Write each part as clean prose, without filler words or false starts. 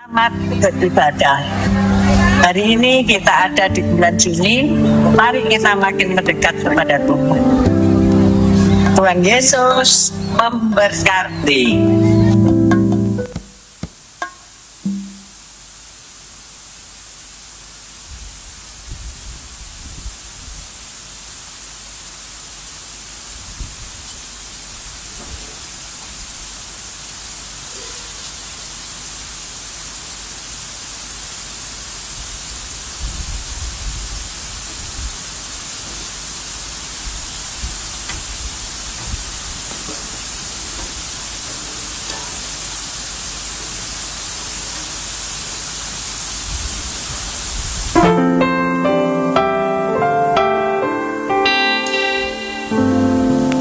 Selamat beribadah. Hari ini kita ada di bulan Juni. Mari kita makin mendekat kepada Tuhan. Tuhan Yesus memberkati.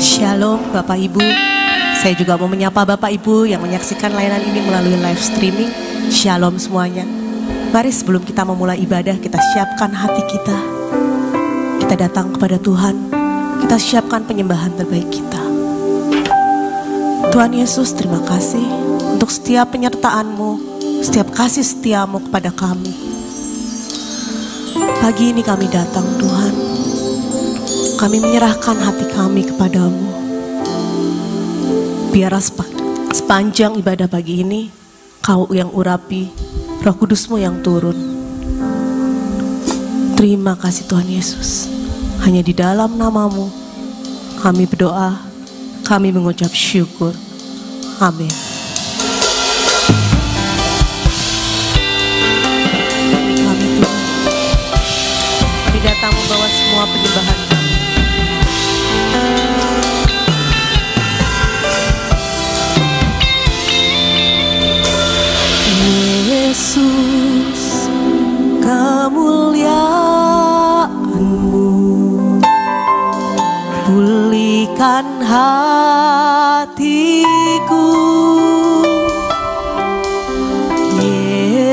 Shalom Bapak Ibu, saya juga mau menyapa Bapak Ibu yang menyaksikan layanan ini melalui live streaming. Shalom semuanya. Mari sebelum kita memulai ibadah, kita siapkan hati kita. Kita datang kepada Tuhan, kita siapkan penyembahan terbaik kita. Tuhan Yesus, terima kasih untuk setiap penyertaan-Mu, setiap kasih setia-Mu kepada kami. Pagi ini kami datang Tuhan, kami menyerahkan hati kami kepadamu. Biar sepanjang ibadah pagi ini, Kau yang urapi, Roh Kudus-Mu yang turun. Terima kasih Tuhan Yesus. Hanya di dalam nama-Mu kami berdoa, kami mengucap syukur. Amin. Kami datang membawa semua penyembahan kami. Yesus, kemuliaan-Mu pulihkan hatiku.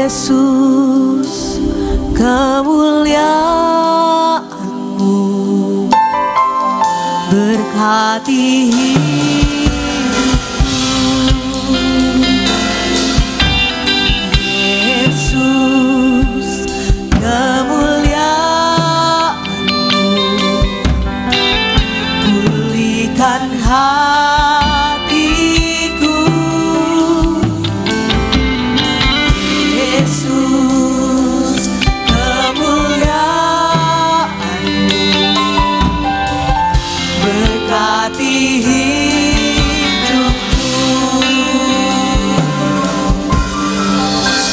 Yesus, kemuliaan-Mu berkati hatiku. Yesus, kemuliaan-Mu berkati hidupku.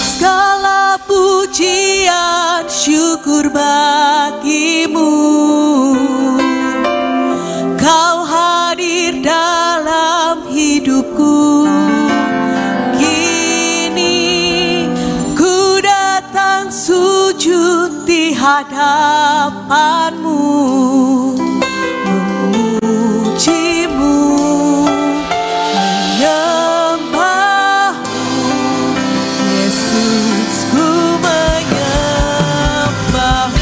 Segala pujian syukur bagi-Mu. Kau hadir dalam hidupku. Kini ku datang sujud di hadapan-Mu, memuji-Mu, menyembah-Mu. Yesus, ku menyembah-Mu.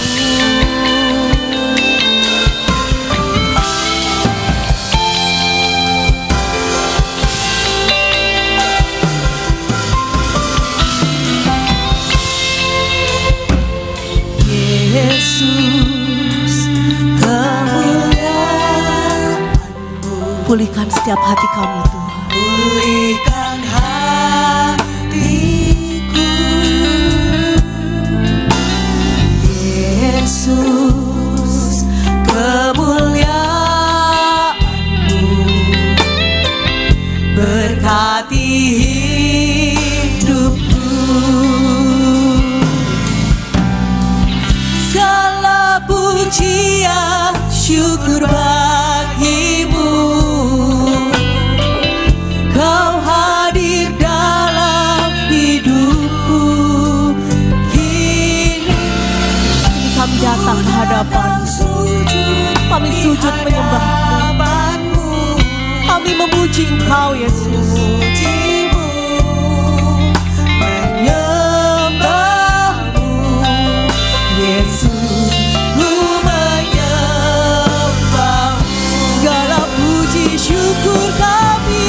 Yesus, kemuliaan-Mu pulihkan setiap hati kami Tuhan. Pulihkan hatiku. Yesus, kemuliaan-Mu berkati hidupku. Pujian syukur bagi-Mu. Kau hadir dalam hidupku. Kini kami datang ke hadapan-Mu. Kami sujud menyembah-Mu. Kami memuji Engkau Yesus. Menyembah-Mu Yesus. Syukur kami,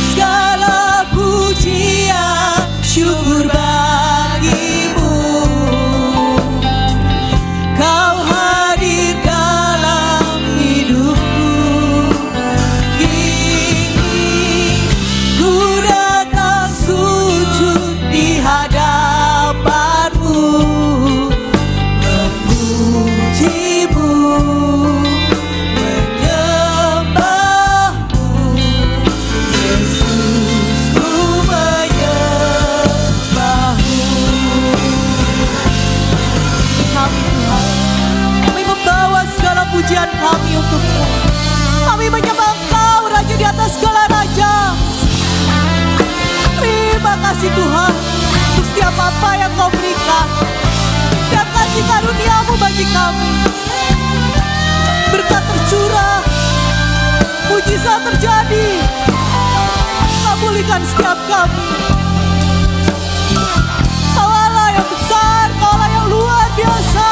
segala pujian, syukur bagi kasih Tuhan untuk setiap apa yang Kau berikan, setiap kasih karunia-Mu bagi kami. Berkat tercurah, mujizat terjadi. Pulihkan setiap kami. Kau Allah yang besar, Kau Allah yang luar biasa.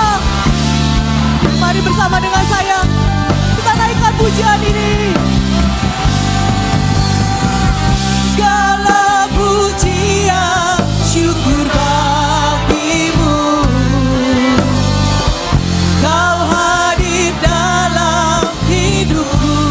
Mari bersama dengan saya kita naikkan pujian ini. Segala pujian syukur bagimu, Kau hadir dalam hidupku.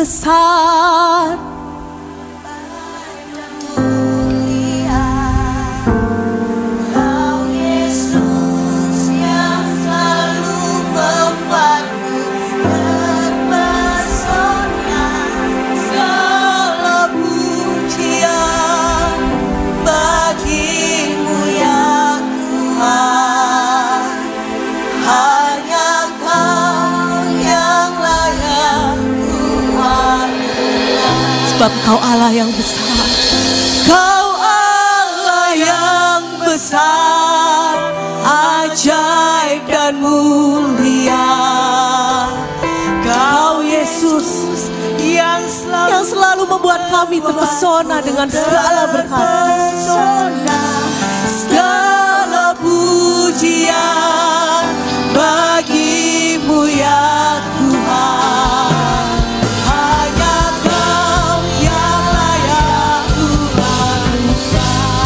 besar. Hanya Kau yang layak ku Sebab Kau Allah yang besar, Kau Allah yang besar, ajaib dan mulia. Kau Yesus yang selalu membuat kami terpesona dengan segala berkat. Segala pujian bagi-Mu ya Tuhan. Hanya Kau yang layak Tuhan.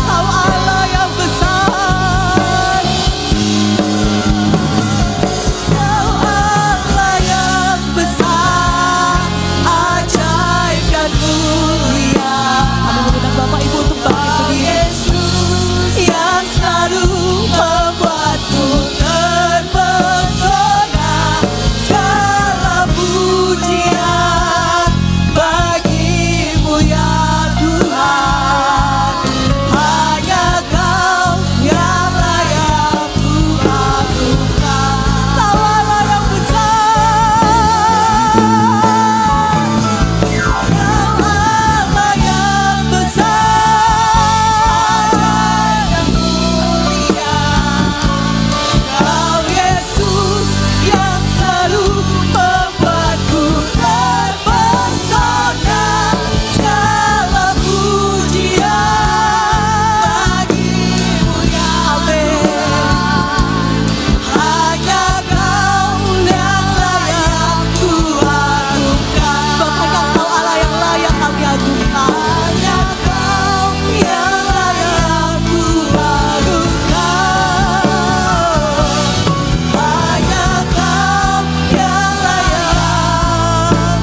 Kau Allah yang besar, Kau Allah yang besar, ajaib dan mulia. Kami mengundang Bapak Ibu untuk bangkit berdiri. Yang selalu membuatku terpesona, segala pujian bagi-Mu ya Tuhan. Hanya Kau yang layak Tuhan. Kau Allah yang besar, Kau Allah yang besar, yang mulia. Kau Yesus yang selalu membuatku terpesona, segala pujian bagi-Mu ya Amin. Hanya Kau yang layak Tuhan. Sebab hanya Kau Allah yang layak kami agungkan. Hanya Kau yang layak Tuhan. Hanya Kau yang layak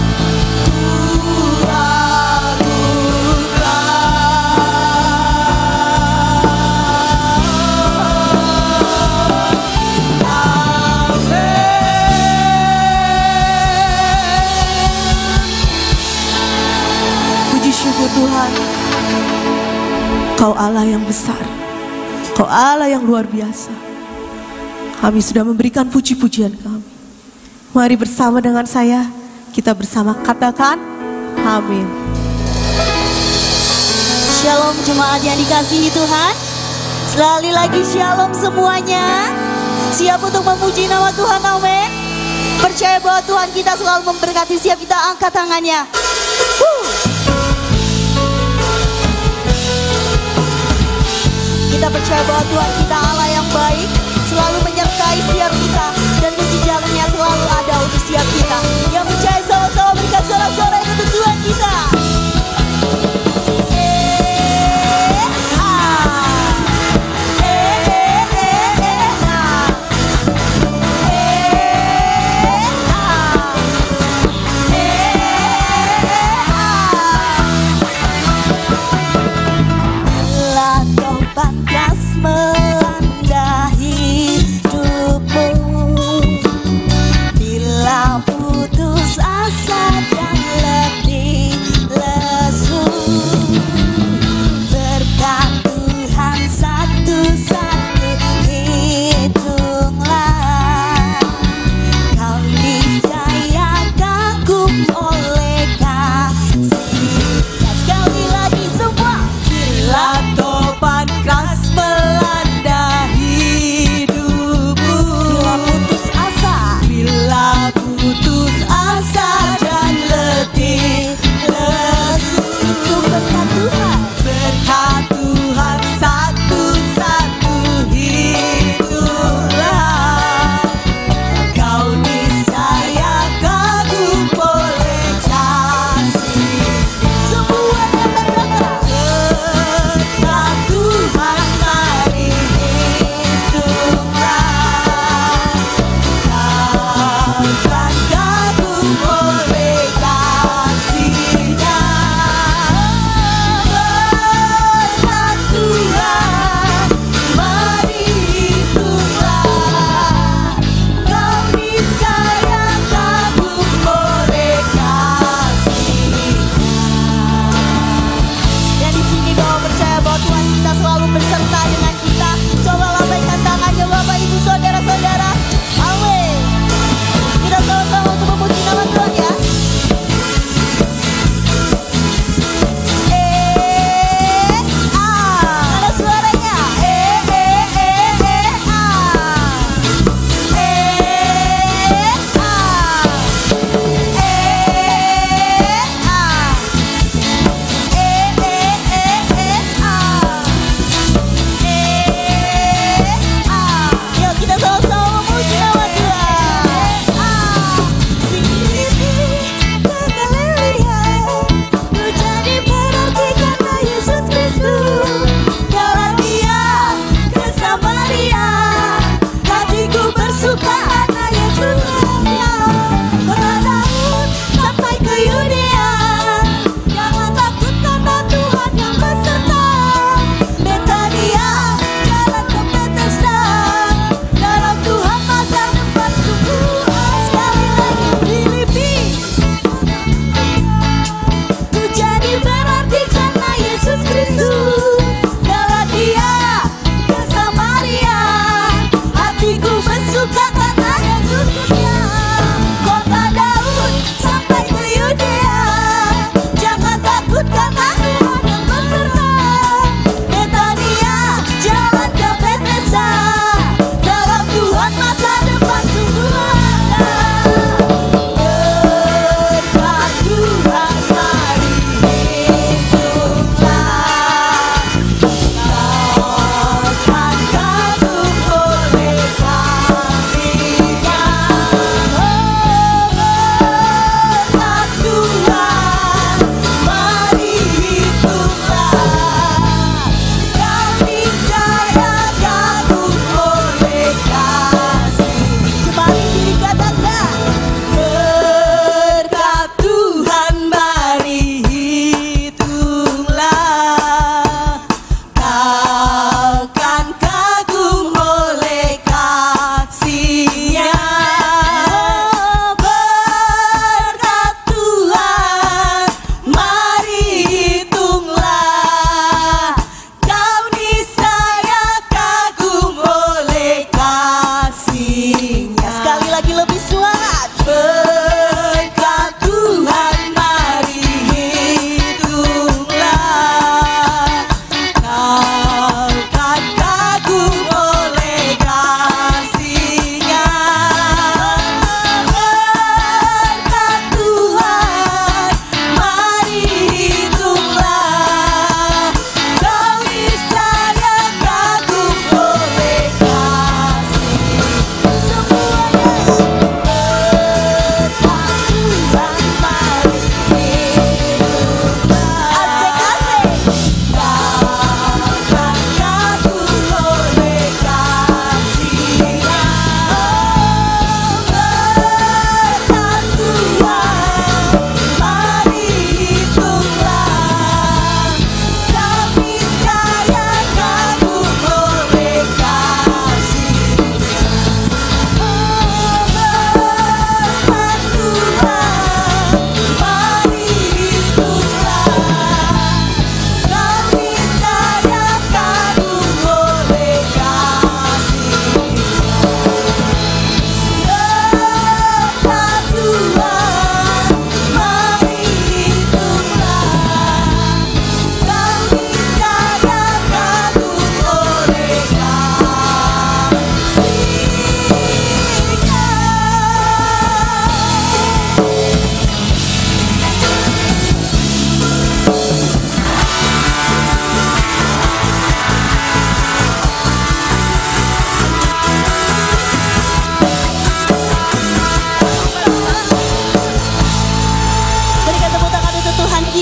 Puji syukur Tuhan, Kau Allah yang besar, Kau Allah yang luar biasa. Kami sudah memberikan puji-pujian kami. Mari bersama dengan saya, kita bersama katakan amin. Shalom jemaat yang dikasihi Tuhan. Sekali lagi shalom semuanya. Siap untuk memuji nama Tuhan, amin. Percaya bahwa Tuhan kita selalu memberkati. Siap, kita angkat tangannya. Kita percaya bahwa Tuhan kita Allah yang baik, selalu menyertai setiap kita, dan mujizatnya selalu ada untuk setiap kita. Yang percaya sama-sama berikan sorak-sorai untuk Tuhan kita. Bila kau pantas melanda hidupmu, bila putus asa dan letih lesu, berkat Tuhan satu-satu hitunglah, kau niscaya kagum oleh kasih. Sekali lagi semua, bila topan keras melanda hidupmu, bila putus asa dan letih lesu, itu berkat Tuhan satu-satu hitunglah, kau niscaya kagum oleh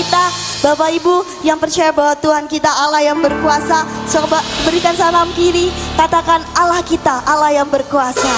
kita. Bapak Ibu yang percaya bahwa Tuhan kita Allah yang berkuasa, coba berikan salam kiri, katakan Allah kita Allah yang berkuasa.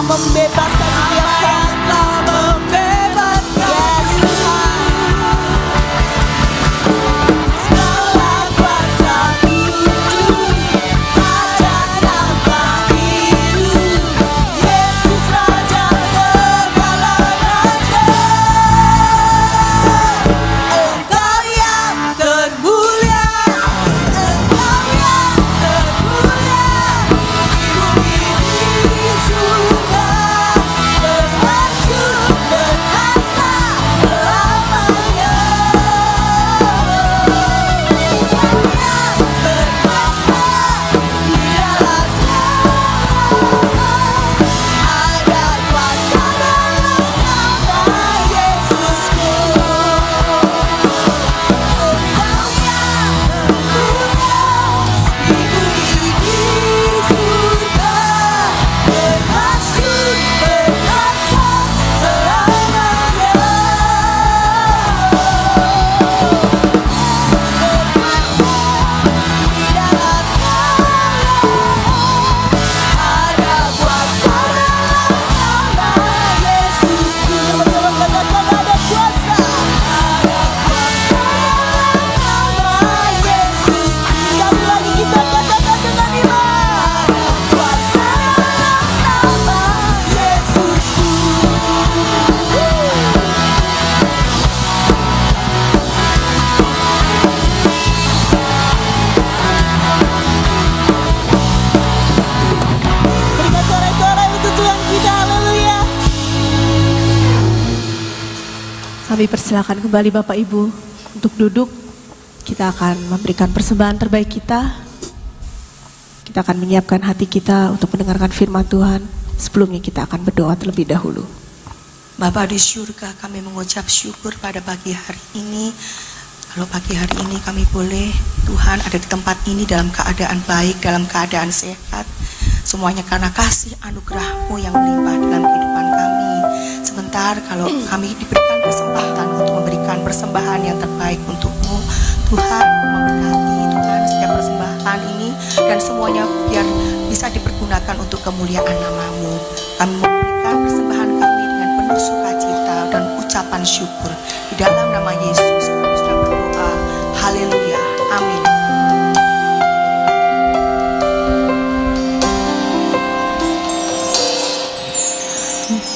Membebaskan setiap orang, membebaskan Kami persilakan kembali Bapak Ibu untuk duduk. Kita akan memberikan persembahan terbaik kita. Kita akan menyiapkan hati kita untuk mendengarkan firman Tuhan. Sebelumnya kita akan berdoa terlebih dahulu. Bapa di surga, kami mengucap syukur pada pagi hari ini. Kalau pagi hari ini kami boleh Tuhan ada di tempat ini dalam keadaan baik, dalam keadaan sehat. Semuanya karena kasih anugerah-Mu yang melimpah dalam kehidupan kami. Sebentar kalau kami diberikan kesempatan untuk memberikan persembahan yang terbaik untuk-Mu, Tuhan memberkati Tuhan setiap persembahan ini dan semuanya biar bisa dipergunakan untuk kemuliaan nama-Mu. Kami memberikan persembahan kami dengan penuh sukacita dan ucapan syukur di dalam nama Yesus. Kami sudah berdoa. Haleluya. Amin.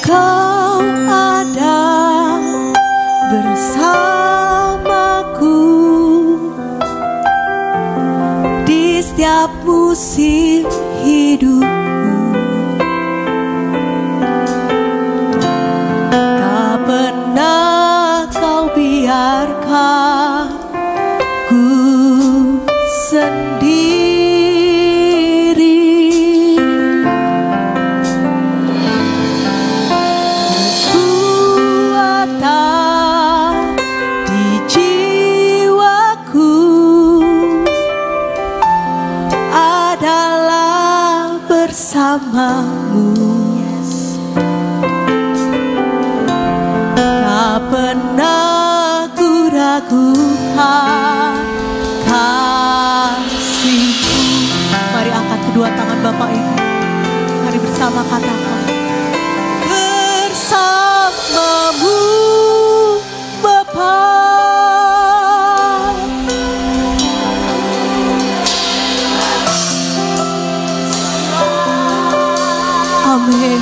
Kau ada bersamaku di setiap musim hidupku. Tak pernah kau biarkan ku sendiri. Bersamamu, tak pernah ku ragukan kasih-Mu. Mari angkat kedua tangan Bapak Ibu, mari bersama katakan bersamamu Bapa. Amin.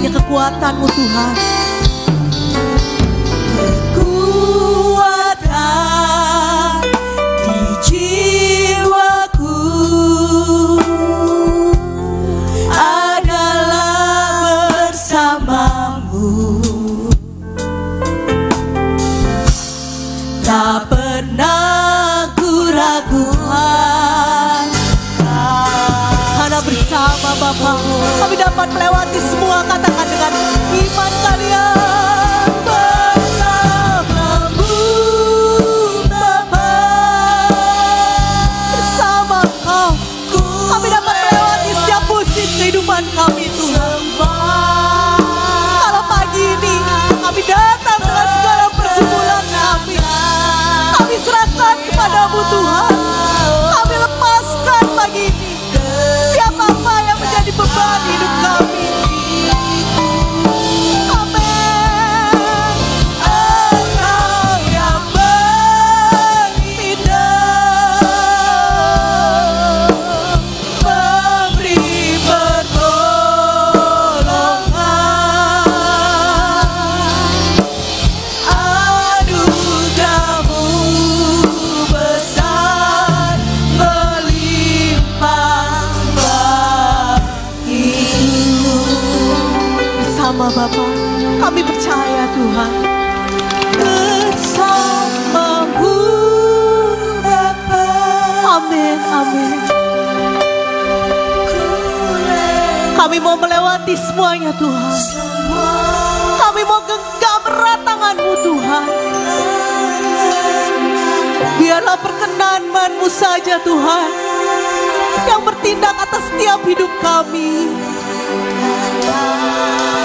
Kekuatan-Mu Tuhan, kekuatan di jiwaku adalah bersama-Mu. Tak pernah ku ragukan karena bersama Bapa kami dapat melewati semua. Katakan dengan iman kalian, bersama-Mu Bapa. Bersama Kau kami dapat melewati setiap musim kehidupan kami Tuhan. Kalau pagi ini kami datang dengan segala pergumulan kami serahkan kepada-Mu Tuhan. Kami lepaskan pagi ini setiap apa yang menjadi beban hidup kami. percaya Tuhan, bersama-Mu Bapa. Amin, amin. Kami mau melewati semuanya Tuhan. Kami mau genggam erat tangan-Mu Tuhan. Biarlah perkenan-Mu saja Tuhan yang bertindak atas setiap hidup kami.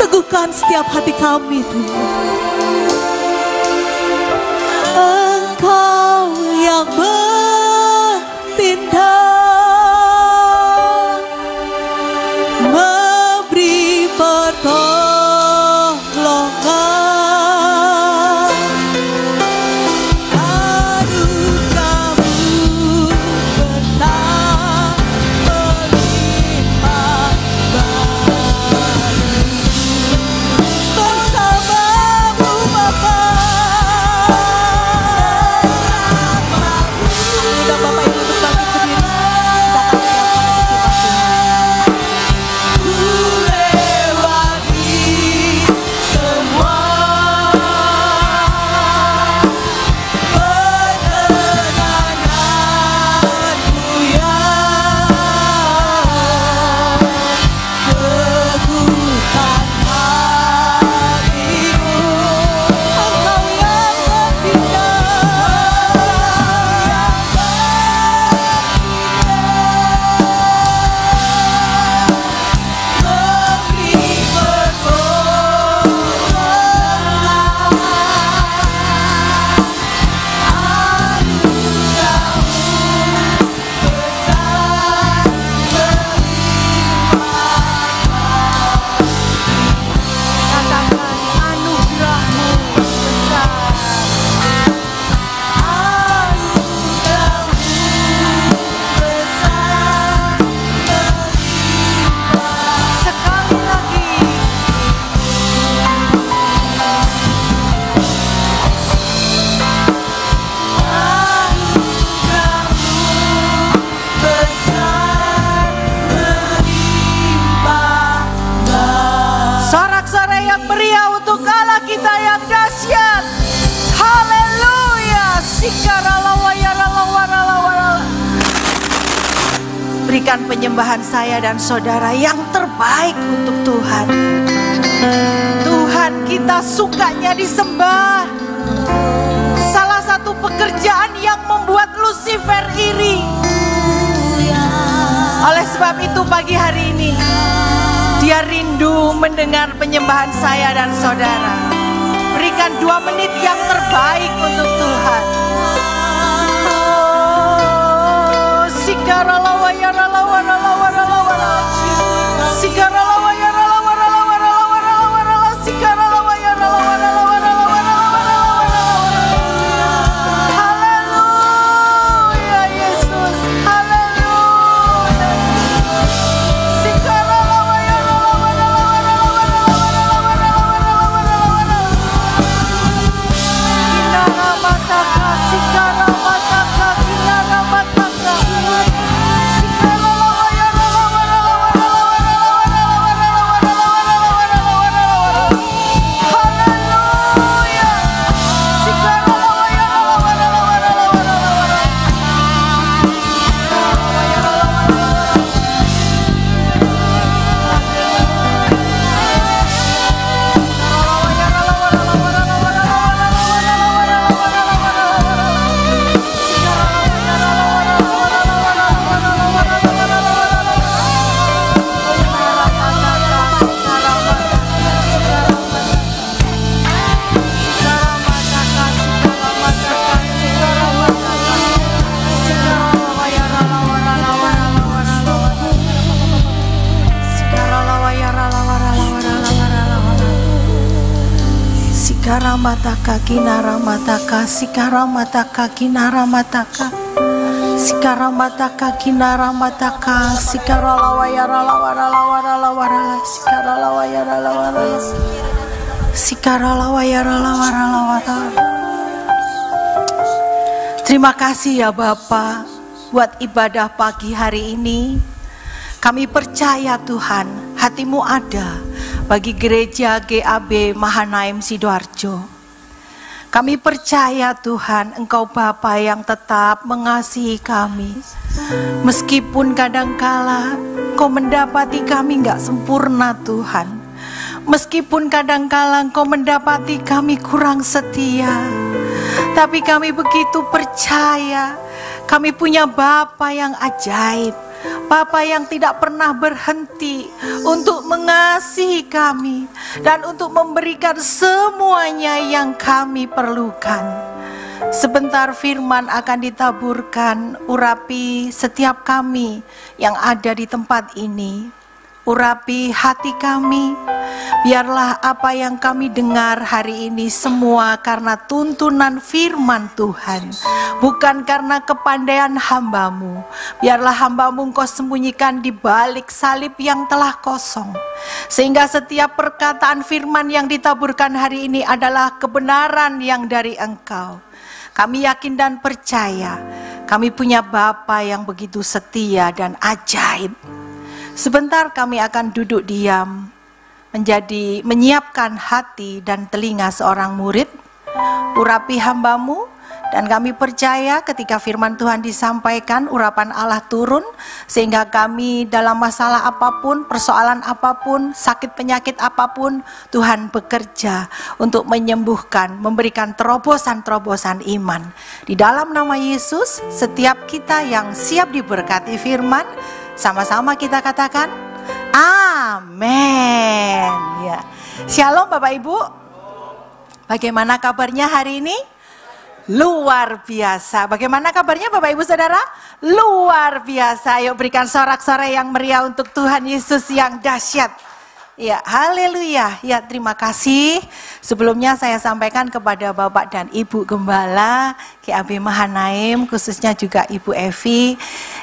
Teguhkan setiap hati kami Tuhan. Engkau yang bertindak, memberi pertolongan. Anugerah-Mu besar melimpah bagi bersama-Mu Bapa. Undang Bapak Ibu untuk bangkit berdiri. Kita akan berikan penyembahan saya dan saudara yang terbaik untuk Tuhan. Tuhan, kita sukanya disembah. Salah satu pekerjaan yang membuat Lucifer iri. Oleh sebab itu pagi hari ini dia rindu mendengar penyembahan saya dan saudara. Berikan 2 menit yang terbaik untuk Tuhan. Sikaramataka kinaramataka sikaramataka kinaramataka sikaramataka kinaramataka sikaralawayaralawaralawaralawara sikaralawayaralawara sikaralawayaralawaralawara. Terima kasih ya Bapa buat ibadah pagi hari ini. Kami percaya Tuhan, hati-Mu ada bagi gereja GAB Mahanaim Sidoarjo. Kami percaya Tuhan, Engkau Bapa yang tetap mengasihi kami. Meskipun kadangkala Engkau mendapati kami gak sempurna Tuhan. Meskipun kadangkala Engkau mendapati kami kurang setia. Tapi kami begitu percaya, kami punya Bapa yang ajaib. Bapa yang tidak pernah berhenti untuk mengasihi kami dan untuk memberikan semuanya yang kami perlukan. Sebentar firman akan ditaburkan, urapi setiap kami yang ada di tempat ini. Urapi hati kami, biarlah apa yang kami dengar hari ini semua karena tuntunan firman Tuhan, bukan karena kepandaian hamba-Mu. Biarlah hamba-Mu Engkau sembunyikan di balik salib yang telah kosong, sehingga setiap perkataan firman yang ditaburkan hari ini adalah kebenaran yang dari Engkau. Kami yakin dan percaya, kami punya Bapa yang begitu setia dan ajaib. Sebentar kami akan duduk diam, menyiapkan hati dan telinga seorang murid. Urapi hamba-Mu, dan kami percaya ketika firman Tuhan disampaikan, urapan Allah turun, sehingga kami dalam masalah apapun, persoalan apapun, sakit penyakit apapun, Tuhan bekerja untuk menyembuhkan, memberikan terobosan-terobosan iman. Di dalam nama Yesus, setiap kita yang siap diberkati firman, sama-sama kita katakan amin. Ya. Shalom Bapak Ibu. Bagaimana kabarnya hari ini? Luar biasa. Bagaimana kabarnya Bapak Ibu Saudara? Luar biasa. Ayo berikan sorak-sorai yang meriah untuk Tuhan Yesus yang dahsyat. Ya, haleluya. Ya, terima kasih. Sebelumnya saya sampaikan kepada Bapak dan Ibu Gembala GAB Mahanaim, khususnya juga Ibu Evi,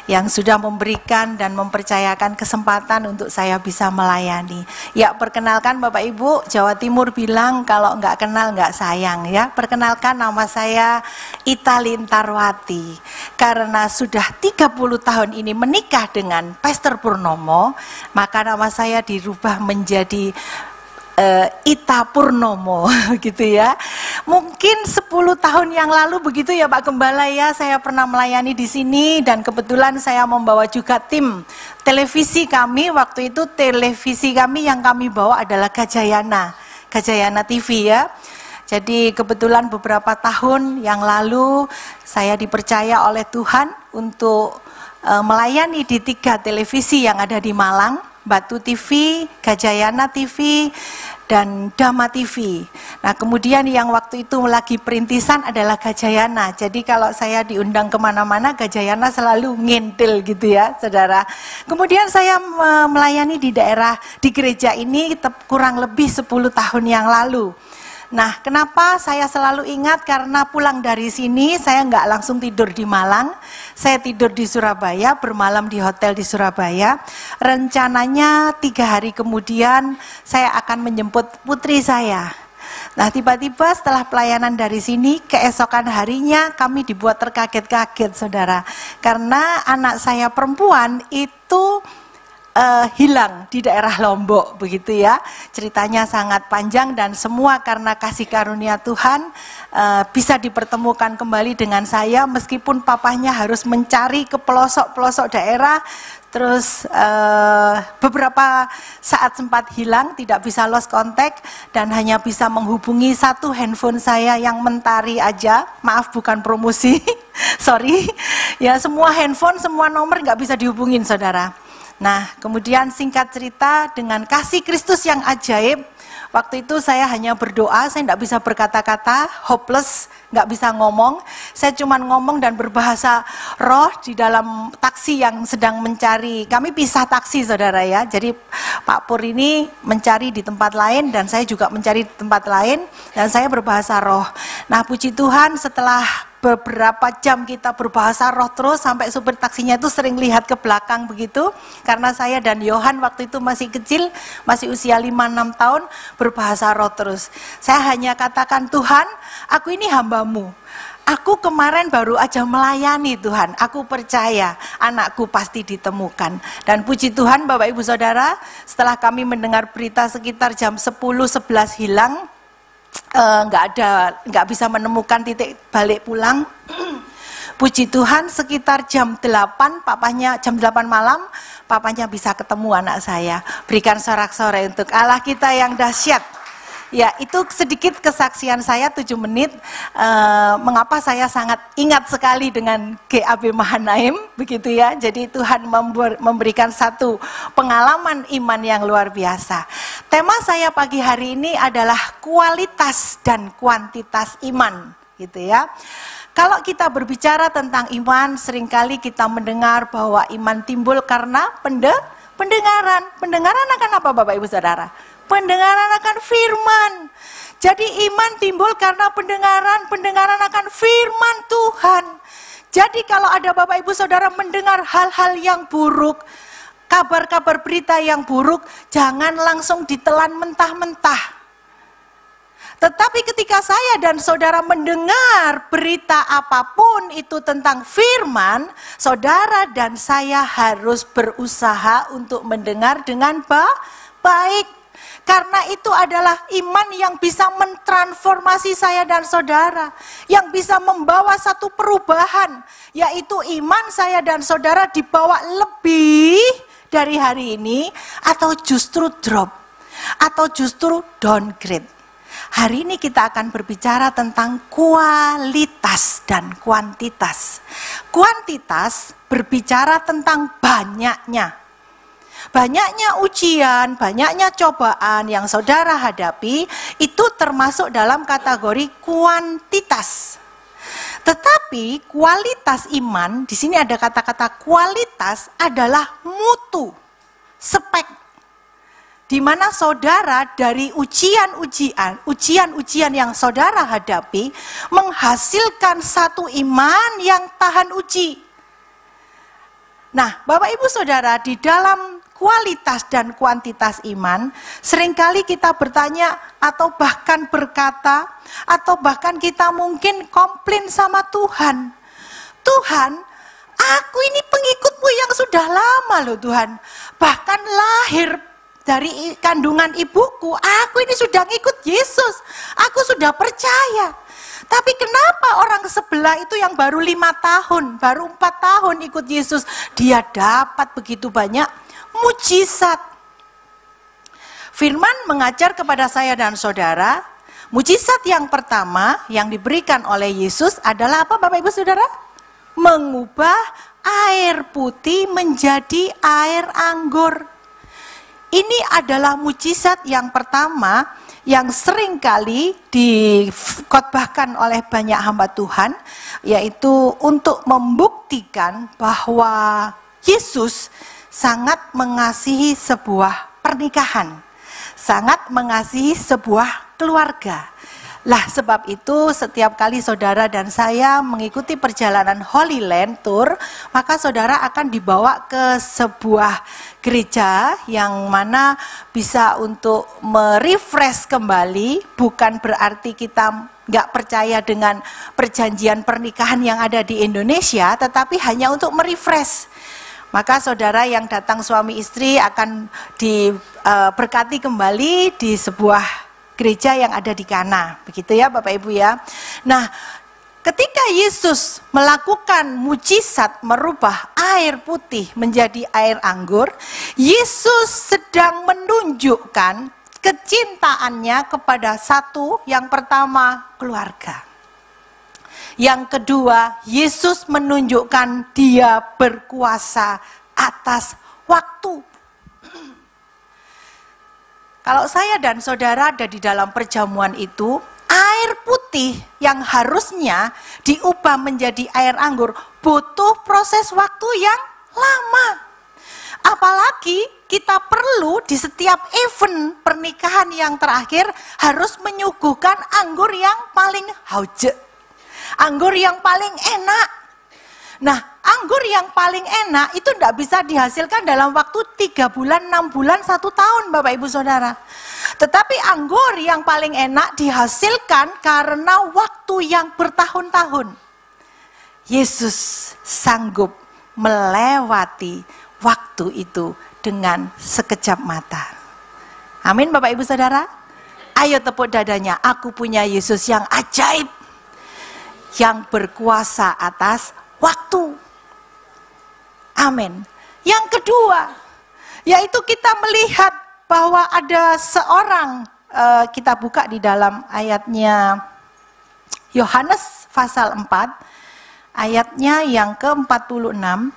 yang sudah memberikan dan mempercayakan kesempatan untuk saya bisa melayani. Ya, perkenalkan Bapak Ibu, Jawa Timur bilang kalau nggak kenal nggak sayang ya. Perkenalkan, nama saya Ita Lintarwati. Karena sudah 30 tahun ini menikah dengan Pastor Purnomo, maka nama saya dirubah menjadi Ita Purnomo gitu ya. Mungkin 10 tahun yang lalu begitu ya Pak Gembala ya, saya pernah melayani di sini dan kebetulan saya membawa juga tim televisi kami. Waktu itu televisi kami yang kami bawa adalah Gajayana TV ya. Jadi kebetulan beberapa tahun yang lalu saya dipercaya oleh Tuhan untuk melayani di 3 televisi yang ada di Malang. Batu TV, Gajayana TV, dan Dama TV. Nah kemudian yang waktu itu lagi perintisan adalah Gajayana. Jadi kalau saya diundang kemana-mana, Gajayana selalu ngintil gitu ya saudara. Kemudian saya melayani di daerah, di gereja ini kurang lebih 10 tahun yang lalu. Nah, kenapa saya selalu ingat? Karena pulang dari sini saya nggak langsung tidur di Malang, saya tidur di Surabaya, bermalam di hotel di Surabaya. Rencananya 3 hari kemudian saya akan menjemput putri saya. Nah, tiba-tiba setelah pelayanan dari sini, keesokan harinya kami dibuat terkaget-kaget, saudara. Karena anak saya perempuan itu hilang di daerah Lombok begitu ya. Ceritanya sangat panjang dan semua karena kasih karunia Tuhan bisa dipertemukan kembali dengan saya meskipun papahnya harus mencari ke pelosok-pelosok daerah. Terus beberapa saat sempat hilang, tidak bisa lost contact dan hanya bisa menghubungi 1 handphone saya yang mentari aja. Maaf bukan promosi, sorry. Ya semua handphone, semua nomor nggak bisa dihubungin saudara. Nah, kemudian singkat cerita dengan kasih Kristus yang ajaib, waktu itu saya hanya berdoa, saya tidak bisa berkata-kata, hopeless, nggak bisa ngomong. Saya cuma ngomong dan berbahasa roh di dalam taksi yang sedang mencari. Kami pisah taksi saudara ya, jadi Pak Pur ini mencari di tempat lain dan saya juga mencari di tempat lain dan saya berbahasa roh. Nah, puji Tuhan setelah beberapa jam kita berbahasa roh terus sampai supir taksinya itu sering lihat ke belakang begitu karena saya dan Yohan waktu itu masih kecil, masih usia 5-6 tahun berbahasa roh terus. Saya hanya katakan, Tuhan, aku ini hamba-Mu. Aku kemarin baru aja melayani Tuhan, aku percaya anakku pasti ditemukan. Dan puji Tuhan Bapak Ibu Saudara, setelah kami mendengar berita sekitar jam 10-11 hilang, nggak bisa menemukan titik balik pulang. Puji Tuhan sekitar jam 8 malam, papanya bisa ketemu anak saya. Berikan sorak-sorai untuk Allah kita yang dahsyat. Ya, itu sedikit kesaksian saya 7 menit, mengapa saya sangat ingat sekali dengan GAB Mahanaim, begitu ya. Jadi Tuhan memberikan satu pengalaman iman yang luar biasa. Tema saya pagi hari ini adalah kualitas dan kuantitas iman, gitu ya. Kalau kita berbicara tentang iman, seringkali kita mendengar bahwa iman timbul karena pendengaran. Pendengaran akan apa Bapak Ibu Saudara? Pendengaran akan firman. Jadi iman timbul karena pendengaran akan firman Tuhan. Jadi kalau ada Bapak Ibu Saudara mendengar hal-hal yang buruk, kabar-kabar berita yang buruk, jangan langsung ditelan mentah-mentah. Tetapi ketika saya dan saudara mendengar berita apapun itu tentang firman, saudara dan saya harus berusaha untuk mendengar dengan baik. Karena itu adalah iman yang bisa mentransformasi saya dan saudara. Yang bisa membawa satu perubahan. Yaitu iman saya dan saudara dibawa lebih dari hari ini. Atau justru drop. Atau justru downgrade. Hari ini kita akan berbicara tentang kualitas dan kuantitas. Kuantitas berbicara tentang banyaknya. Banyaknya ujian, banyaknya cobaan yang saudara hadapi itu termasuk dalam kategori kuantitas. Tetapi kualitas iman, di sini ada kata-kata kualitas adalah mutu, spek. Di mana saudara dari ujian-ujian yang saudara hadapi menghasilkan satu iman yang tahan uji. Nah, Bapak Ibu Saudara, di dalam kualitas dan kuantitas iman, seringkali kita bertanya atau bahkan berkata, atau bahkan kita mungkin komplain sama Tuhan. Tuhan, aku ini pengikutmu yang sudah lama loh Tuhan. Bahkan lahir dari kandungan ibuku, aku ini sudah ngikut Yesus. Aku sudah percaya. Tapi kenapa orang sebelah itu yang baru 5 tahun, baru 4 tahun ikut Yesus, dia dapat begitu banyak mujizat. Firman mengajar kepada saya dan saudara, mujizat yang pertama yang diberikan oleh Yesus adalah apa Bapak Ibu Saudara? Mengubah air putih menjadi air anggur. Ini adalah mujizat yang pertama yang sering kali dikotbahkan oleh banyak hamba Tuhan, yaitu untuk membuktikan bahwa Yesus sangat mengasihi sebuah pernikahan, sangat mengasihi sebuah keluarga. Lah sebab itu setiap kali saudara dan saya mengikuti perjalanan Holy Land Tour, maka saudara akan dibawa ke sebuah gereja yang mana bisa untuk merefresh kembali, bukan berarti kita nggak percaya dengan perjanjian pernikahan yang ada di Indonesia, tetapi hanya untuk merefresh. Maka saudara yang datang suami istri akan diberkati kembali di sebuah gereja yang ada di Kana, begitu ya Bapak Ibu ya. Nah, ketika Yesus melakukan mujizat merubah air putih menjadi air anggur, Yesus sedang menunjukkan kecintaannya kepada satu, yang pertama keluarga. Yang kedua, Yesus menunjukkan dia berkuasa atas waktu. Kalau saya dan saudara ada di dalam perjamuan itu, air putih yang harusnya diubah menjadi air anggur butuh proses waktu yang lama. Apalagi kita perlu di setiap event pernikahan yang terakhir harus menyuguhkan anggur yang paling hauce, anggur yang paling enak. Nah, anggur yang paling enak itu tidak bisa dihasilkan dalam waktu 3 bulan, 6 bulan, 1 tahun Bapak Ibu Saudara. Tetapi anggur yang paling enak dihasilkan karena waktu yang bertahun-tahun. Yesus sanggup melewati waktu itu dengan sekejap mata. Amin Bapak Ibu Saudara. Ayo tepuk dadanya, aku punya Yesus yang ajaib, yang berkuasa atas waktu. Amin. Yang kedua, yaitu kita melihat bahwa ada seorang, kita buka di dalam ayatnya Yohanes pasal 4, ayatnya yang ke-46.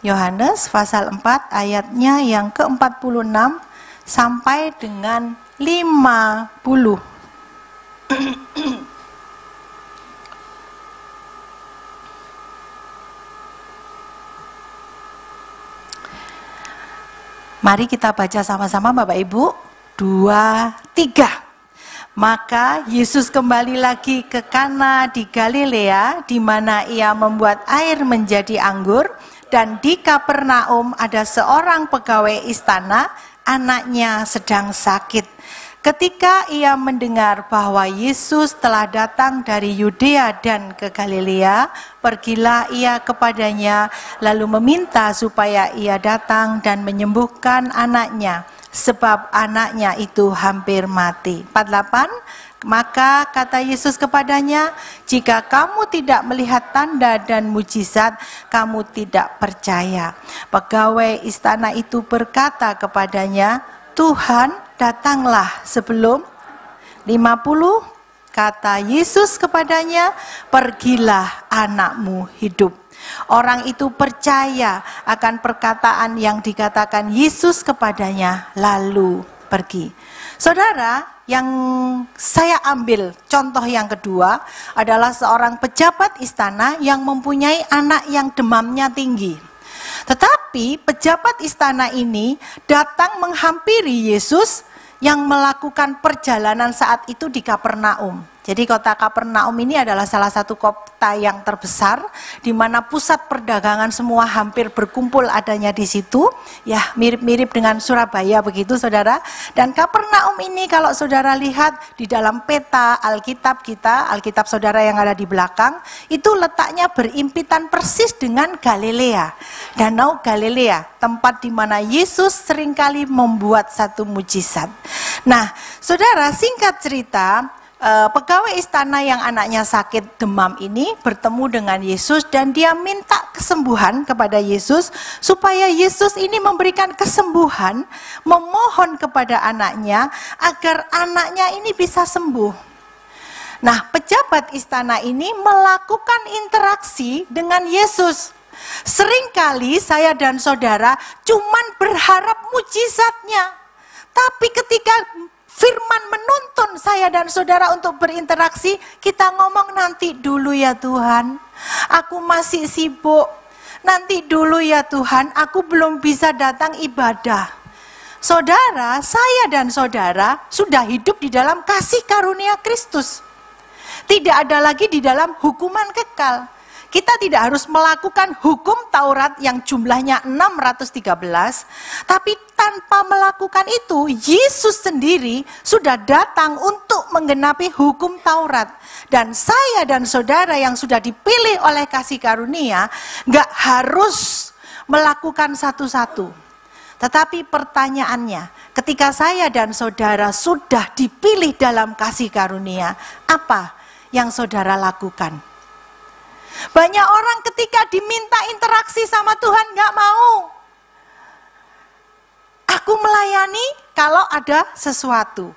Yohanes pasal 4 ayatnya yang ke-46 sampai dengan 50. Mari kita baca sama-sama Bapak Ibu. 2, 3. Maka Yesus kembali lagi ke Kana di Galilea, di mana ia membuat air menjadi anggur. Dan di Kapernaum ada seorang pegawai istana, anaknya sedang sakit. Ketika ia mendengar bahwa Yesus telah datang dari Yudea dan ke Galilea, pergilah ia kepadanya, lalu meminta supaya ia datang dan menyembuhkan anaknya, sebab anaknya itu hampir mati. 48. Maka kata Yesus kepadanya, jika kamu tidak melihat tanda dan mujizat, kamu tidak percaya. Pegawai istana itu berkata kepadanya, Tuhan, datanglah sebelum 50. Kata Yesus kepadanya, pergilah, anakmu hidup. Orang itu percaya akan perkataan yang dikatakan Yesus kepadanya, lalu pergi. Saudara, yang saya ambil contoh yang kedua adalah seorang pejabat istana yang mempunyai anak yang demamnya tinggi. Tetapi pejabat istana ini datang menghampiri Yesus yang melakukan perjalanan saat itu di Kapernaum. Jadi kota Kapernaum ini adalah salah satu kota yang terbesar, di mana pusat perdagangan semua hampir berkumpul adanya di situ. Ya, mirip-mirip dengan Surabaya begitu saudara. Dan Kapernaum ini kalau saudara lihat di dalam peta Alkitab kita, Alkitab saudara yang ada di belakang, itu letaknya berimpitan persis dengan Galilea. Danau Galilea, tempat di mana Yesus seringkali membuat satu mujizat. Nah, saudara, singkat cerita, pegawai istana yang anaknya sakit demam ini bertemu dengan Yesus dan dia minta kesembuhan kepada Yesus supaya Yesus ini memberikan kesembuhan, memohon kepada anaknya agar anaknya ini bisa sembuh. Nah, pejabat istana ini melakukan interaksi dengan Yesus. Seringkali saya dan saudara cuman berharap mujizatnya, tapi ketika firman menuntun saya dan saudara untuk berinteraksi, kita ngomong nanti dulu ya Tuhan, aku masih sibuk. Nanti dulu ya Tuhan, aku belum bisa datang ibadah. Saudara, saya dan saudara sudah hidup di dalam kasih karunia Kristus. Tidak ada lagi di dalam hukuman kekal. Kita tidak harus melakukan hukum Taurat yang jumlahnya 613, tapi tanpa melakukan itu, Yesus sendiri sudah datang untuk menggenapi hukum Taurat. Dan saya dan saudara yang sudah dipilih oleh kasih karunia, gak harus melakukan satu-satu. Tetapi pertanyaannya, ketika saya dan saudara sudah dipilih dalam kasih karunia, apa yang saudara lakukan? Banyak orang ketika diminta interaksi sama Tuhan gak mau. Aku melayani kalau ada sesuatu.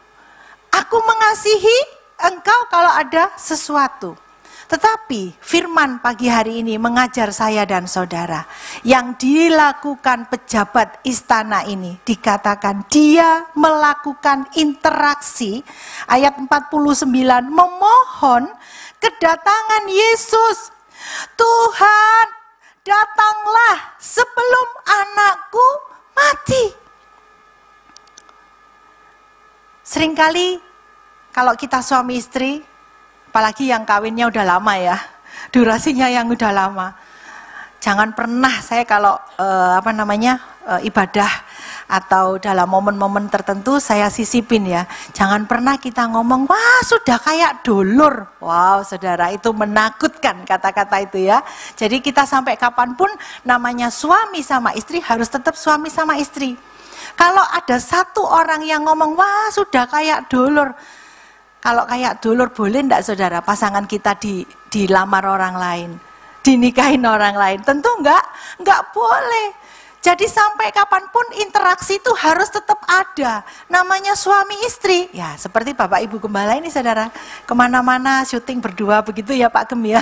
Aku mengasihi engkau kalau ada sesuatu. Tetapi firman pagi hari ini mengajar saya dan saudara. Yang dilakukan pejabat istana ini dikatakan dia melakukan interaksi. Ayat 49 memohon kedatangan Yesus. Tuhan, datanglah sebelum anakku mati. Seringkali kalau kita suami istri, apalagi yang kawinnya udah lama ya, durasinya yang udah lama, jangan pernah saya kalau ibadah atau dalam momen-momen tertentu saya sisipin ya. Jangan pernah kita ngomong, wah sudah kayak dulur. Wow saudara, itu menakutkan kata-kata itu ya. Jadi kita sampai kapanpun namanya suami sama istri harus tetap suami sama istri. Kalau ada satu orang yang ngomong, wah sudah kayak dulur. Kalau kayak dulur boleh enggak saudara pasangan kita dilamar orang lain, dinikahin orang lain? Tentu enggak boleh. Jadi sampai kapanpun interaksi itu harus tetap ada. Namanya suami istri. Ya seperti Bapak Ibu Gembala ini saudara. Kemana-mana syuting berdua begitu ya Pak Gem ya.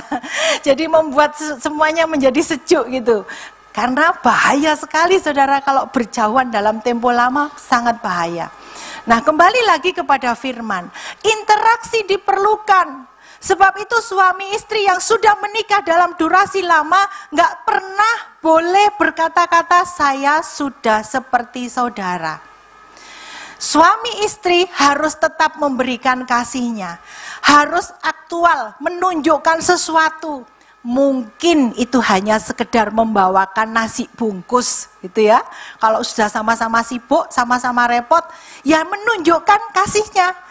Jadi membuat semuanya menjadi sejuk gitu. Karena bahaya sekali saudara kalau berjauhan dalam tempo lama, sangat bahaya. Nah kembali lagi kepada firman. Interaksi diperlukan. Sebab itu suami istri yang sudah menikah dalam durasi lama nggak pernah boleh berkata-kata saya sudah seperti saudara. Suami istri harus tetap memberikan kasihnya, harus aktual, menunjukkan sesuatu. Mungkin itu hanya sekedar membawakan nasi bungkus gitu ya. Kalau sudah sama-sama sibuk, sama-sama repot, ya menunjukkan kasihnya.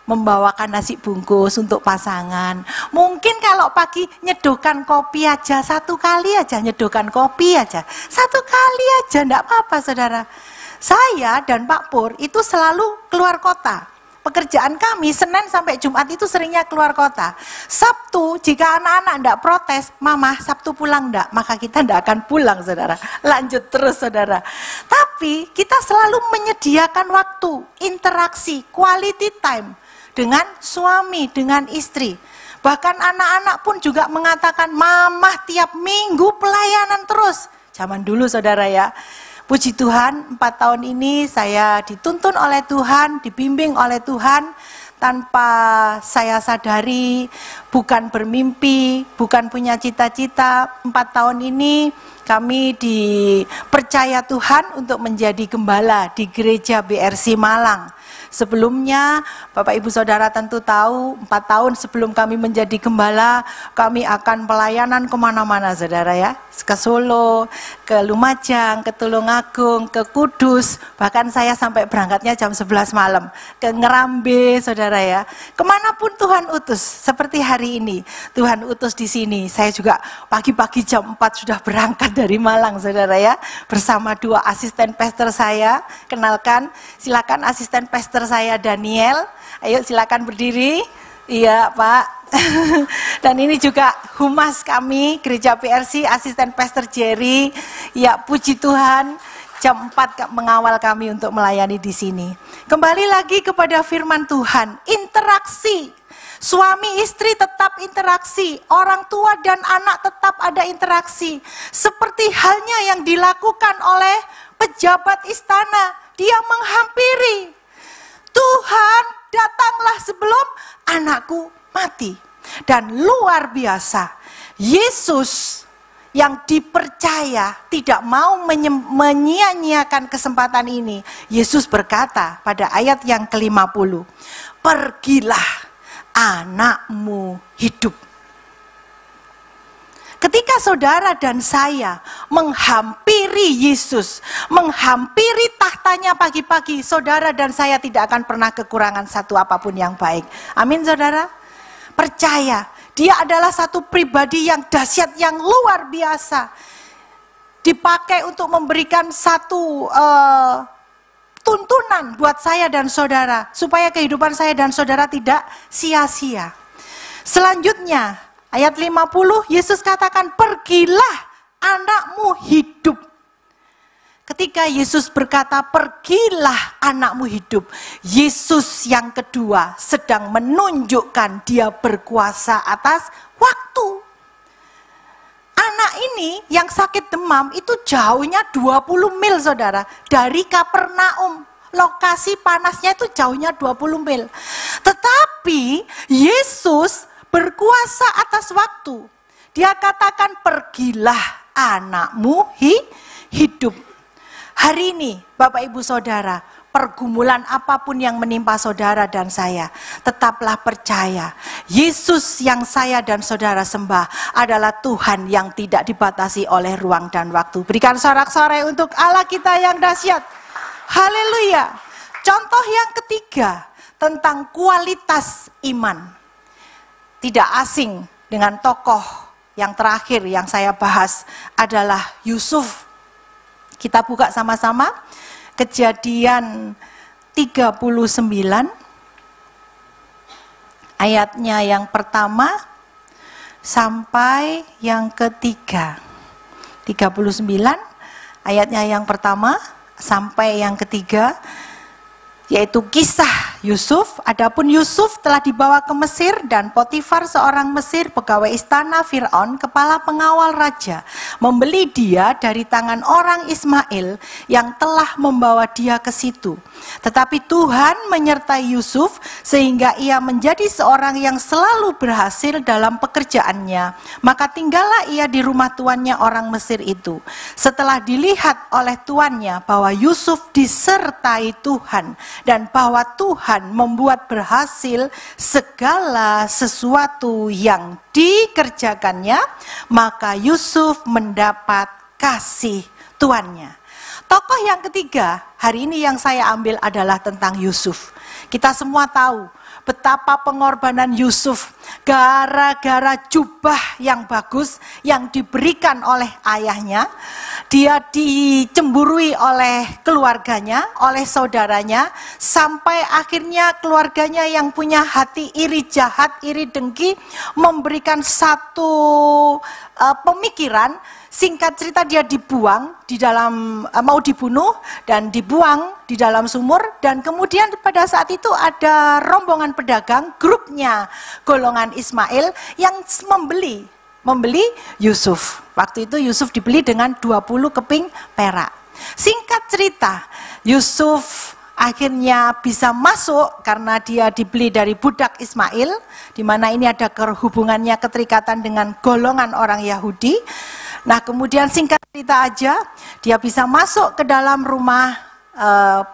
Membawakan nasi bungkus untuk pasangan. Mungkin kalau pagi nyedokan kopi aja, satu kali aja nyedokan kopi aja. Satu kali aja, enggak apa-apa saudara. Saya dan Pak Pur itu selalu keluar kota. Pekerjaan kami Senin sampai Jumat itu seringnya keluar kota. Sabtu jika anak-anak enggak protes, Mama Sabtu pulang enggak? Maka kita enggak akan pulang saudara. Lanjut terus saudara. Tapi kita selalu menyediakan waktu, interaksi, quality time. Dengan suami, dengan istri. Bahkan anak-anak pun juga mengatakan, Mama tiap minggu pelayanan terus. Zaman dulu saudara ya. Puji Tuhan 4 tahun ini saya dituntun oleh Tuhan, dibimbing oleh Tuhan. Tanpa saya sadari, bukan bermimpi, bukan punya cita-cita. 4 tahun ini kami dipercaya Tuhan untuk menjadi gembala di gereja BRC Malang. Sebelumnya Bapak Ibu Saudara tentu tahu 4 tahun sebelum kami menjadi gembala kami akan pelayanan kemana-mana saudara ya. Ke Solo, ke Lumajang, ke Tulungagung, ke Kudus. Bahkan saya sampai berangkatnya jam 11 malam. Ke Ngerambe saudara ya. Kemanapun Tuhan utus seperti hari ini. Tuhan utus di sini. Saya juga pagi-pagi jam 4 sudah berangkat dari Malang saudara ya. Bersama 2 asisten pastor saya. Kenalkan silakan asisten pastor saya Daniel, ayo silakan berdiri. Iya Pak. Dan ini juga humas kami gereja PRC, asisten pastor Jerry. Ya puji Tuhan, jam 4 mengawal kami untuk melayani di sini. Kembali lagi kepada firman Tuhan, interaksi. Suami istri tetap interaksi, orang tua dan anak tetap ada interaksi. Seperti halnya yang dilakukan oleh pejabat istana, dia menghampiri. Tuhan, datanglah sebelum anakku mati. Dan luar biasa, Yesus yang dipercaya tidak mau menyia-nyiakan kesempatan ini. Yesus berkata pada ayat yang ke-50, pergilah, anakmu hidup. Ketika saudara dan saya menghampiri Yesus, menghampiri tahtanya pagi-pagi, saudara dan saya tidak akan pernah kekurangan satu apapun yang baik. Amin saudara? Percaya, dia adalah satu pribadi yang dahsyat, yang luar biasa. Dipakai untuk memberikan satu tuntunan buat saya dan saudara, supaya kehidupan saya dan saudara tidak sia-sia. Selanjutnya, ayat 50, Yesus katakan, pergilah anakmu hidup. Ketika Yesus berkata, pergilah anakmu hidup, Yesus yang kedua sedang menunjukkan dia berkuasa atas waktu. Anak ini yang sakit demam itu jauhnya 20 mil saudara, dari Kapernaum. Lokasi panasnya itu jauhnya 20 mil. Tetapi Yesus berkuasa atas waktu. Dia katakan pergilah anakmu hidup. Hari ini Bapak Ibu Saudara, pergumulan apapun yang menimpa saudara dan saya, tetaplah percaya, Yesus yang saya dan saudara sembah adalah Tuhan yang tidak dibatasi oleh ruang dan waktu. Berikan sorak-sorai untuk Allah kita yang dahsyat. Haleluya. Contoh yang ketiga tentang kualitas iman. Tidak asing dengan tokoh yang terakhir yang saya bahas adalah Yusuf. Kita buka sama-sama Kejadian 39 ayatnya yang pertama sampai yang ketiga. 39 ayatnya yang pertama sampai yang ketiga, yaitu kisah Yusuf. Adapun Yusuf telah dibawa ke Mesir, dan Potifar seorang Mesir, pegawai istana Fir'aun, kepala pengawal raja, membeli dia dari tangan orang Ismail yang telah membawa dia ke situ. Tetapi Tuhan menyertai Yusuf sehingga ia menjadi seorang yang selalu berhasil dalam pekerjaannya. Maka tinggallah ia di rumah tuannya orang Mesir itu. Setelah dilihat oleh tuannya bahwa Yusuf disertai Tuhan dan bahwa Tuhan membuat berhasil segala sesuatu yang dikerjakannya, maka Yusuf mendapat kasih tuannya. Tokoh yang ketiga hari ini yang saya ambil adalah tentang Yusuf. Kita semua tahu betapa pengorbanan Yusuf gara-gara jubah yang bagus yang diberikan oleh ayahnya. Dia dicemburui oleh keluarganya, oleh saudaranya, sampai akhirnya keluarganya yang punya hati iri jahat, iri dengki, memberikan satu pemikiran. Singkat cerita, dia dibuang di dalam, mau dibunuh dan dibuang di dalam sumur. Dan kemudian pada saat itu ada rombongan pedagang, grupnya golongan Ismail yang membeli Yusuf. Waktu itu Yusuf dibeli dengan 20 keping perak. Singkat cerita, Yusuf akhirnya bisa masuk karena dia dibeli dari budak Ismail, di mana ini ada hubungannya, keterikatan dengan golongan orang Yahudi. Nah, kemudian singkat cerita aja, dia bisa masuk ke dalam rumah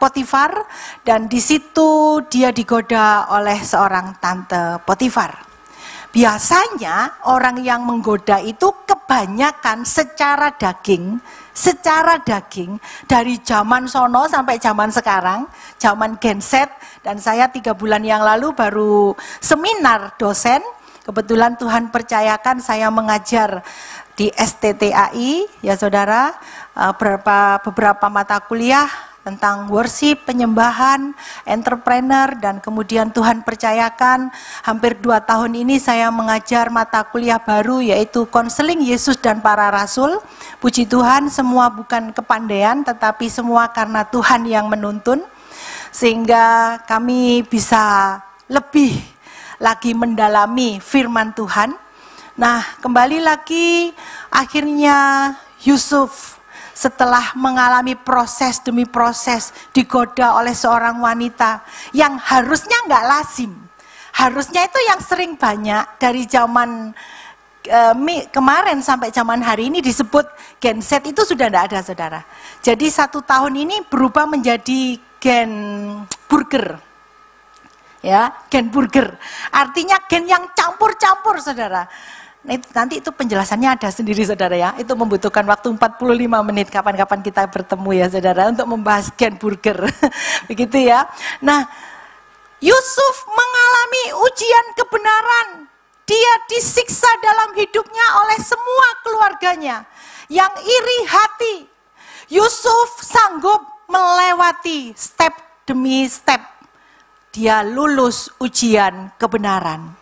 Potifar, dan di situ dia digoda oleh seorang tante Potifar. Biasanya orang yang menggoda itu kebanyakan secara daging dari zaman sono sampai zaman sekarang, zaman genset. Dan saya 3 bulan yang lalu baru seminar dosen. Kebetulan Tuhan percayakan saya mengajar di STTAI, ya saudara, beberapa mata kuliah tentang worship, penyembahan, entrepreneur, dan kemudian Tuhan percayakan hampir 2 tahun ini saya mengajar mata kuliah baru, yaitu konseling Yesus dan para rasul. Puji Tuhan, semua bukan kepandaian tetapi semua karena Tuhan yang menuntun, sehingga kami bisa lebih lagi mendalami firman Tuhan. Nah, kembali lagi, akhirnya Yusuf setelah mengalami proses demi proses digoda oleh seorang wanita yang harusnya nggak lazim. Harusnya itu yang sering banyak dari zaman kemarin sampai zaman hari ini disebut genset, itu sudah tidak ada, saudara. Jadi 1 tahun ini berubah menjadi gen burger. Ya, gen burger. Artinya gen yang campur-campur, saudara. Nanti itu penjelasannya ada sendiri, saudara ya. Itu membutuhkan waktu 45 menit kapan-kapan kita bertemu ya, saudara, untuk membahas gen burger. Begitu ya. Nah, Yusuf mengalami ujian kebenaran. Dia disiksa dalam hidupnya oleh semua keluarganya yang iri hati. Yusuf sanggup melewati step demi step. Dia lulus ujian kebenaran.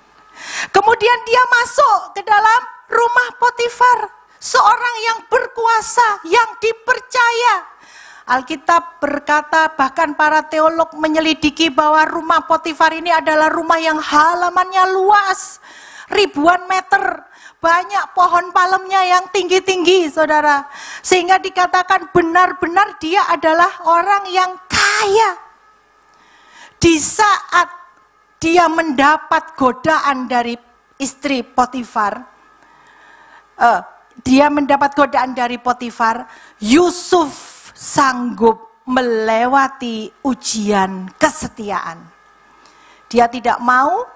Kemudian dia masuk ke dalam rumah Potifar, seorang yang berkuasa, yang dipercaya. Alkitab berkata, bahkan para teolog menyelidiki bahwa rumah Potifar ini adalah rumah yang halamannya luas, ribuan meter, banyak pohon palemnya yang tinggi-tinggi, saudara. Sehingga dikatakan benar-benar dia adalah orang yang kaya. Di saat dia mendapat godaan dari istri Potifar, Yusuf sanggup melewati ujian kesetiaan. Dia tidak mau